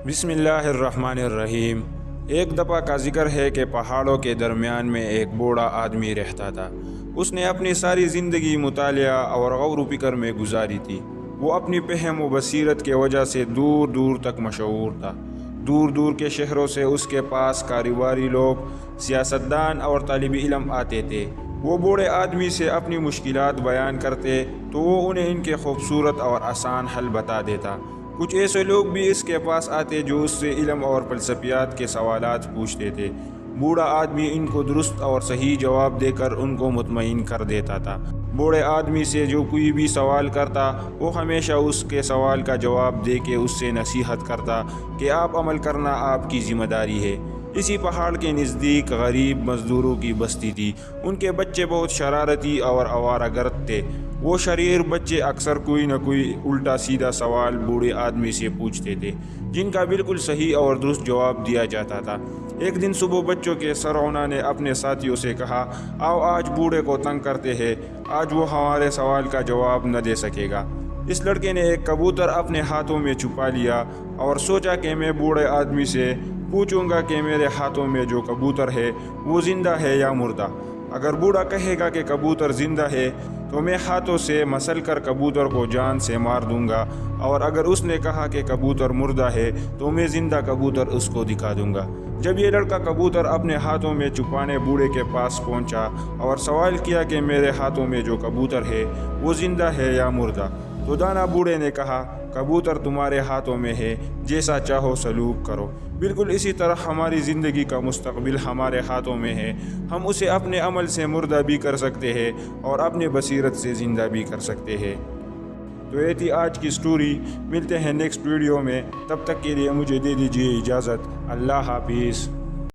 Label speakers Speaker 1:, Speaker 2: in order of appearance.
Speaker 1: بسم اللہ الرحمن الرحیم۔ ایک دفعہ کا ذکر ہے کہ پہاڑوں کے درمیان میں ایک بوڑھا آدمی رہتا تھا۔ اس نے اپنی ساری زندگی مطالعہ اور غور و فکر میں گزاری تھی۔ وہ اپنی فہم و بصیرت کے وجہ سے دور دور تک مشہور تھا۔ دور دور کے شہروں سے اس کے پاس کاروباری لوگ، سیاستدان اور طالب علم آتے تھے۔ وہ بوڑھے آدمی سے اپنی مشکلات بیان کرتے تو وہ انہیں ان کے خوبصورت اور آسان حل بتا دیتا۔ کچھ ایسے لوگ بھی اس کے پاس آتے جو اس سے علم اور فلسفیات کے سوالات پوچھتے تھے۔ بوڑھا آدمی ان کو درست اور صحیح جواب دے کر ان کو مطمئن کر دیتا تھا۔ بوڑھے آدمی سے جو کوئی بھی سوال کرتا وہ ہمیشہ اس کے سوال کا جواب دے کے اس سے نصیحت کرتا کہ آپ عمل کرنا آپ کی ذمہ داری ہے۔ اسی پہاڑ کے نزدیک غریب مزدوروں کی بستی تھی۔ ان کے بچے بہت شرارتی اور آوارہ گرد تھے۔ وہ شریر بچے اکثر کوئی نہ کوئی الٹا سیدھا سوال بوڑھے آدمی سے پوچھتے تھے جن کا بالکل صحیح اور درست جواب دیا جاتا تھا۔ ایک دن صبح بچوں کے سرغنہ نے اپنے ساتھیوں سے کہا، آؤ آج بوڑھے کو تنگ کرتے ہیں، آج وہ ہمارے سوال کا جواب نہ دے سکے گا۔ اس لڑکے نے ایک کبوتر اپنے ہاتھوں میں چھپا لیا اور سوچا کہ میں بوڑھے آدمی سے پوچھوں گا کہ میرے ہاتھوں میں جو کبوتر ہے وہ زندہ ہے یا مردہ۔ اگر بوڑھا کہے گا کہ کبوتر زندہ ہے تو میں ہاتھوں سے مسل کر کبوتر کو جان سے مار دوں گا، اور اگر اس نے کہا کہ کبوتر مردہ ہے تو میں زندہ کبوتر اس کو دکھا دوں گا۔ جب یہ لڑکا کبوتر اپنے ہاتھوں میں چھپانے بوڑھے کے پاس پہنچا اور سوال کیا کہ میرے ہاتھوں میں جو کبوتر ہے وہ زندہ ہے یا مردہ، تو دانا بوڑھے نے کہا، کبوتر تمہارے ہاتھوں میں ہے، جیسا چاہو سلوک کرو۔ بالکل اسی طرح ہماری زندگی کا مستقبل ہمارے ہاتھوں میں ہے۔ ہم اسے اپنے عمل سے مردہ بھی کر سکتے ہیں اور اپنے بصیرت سے زندہ بھی کر سکتے ہیں۔ تو یہ تھی آج کی سٹوری۔ ملتے ہیں نیکسٹ ویڈیو میں، تب تک کے لیے مجھے دے دیجیے اجازت۔ اللہ حافظ۔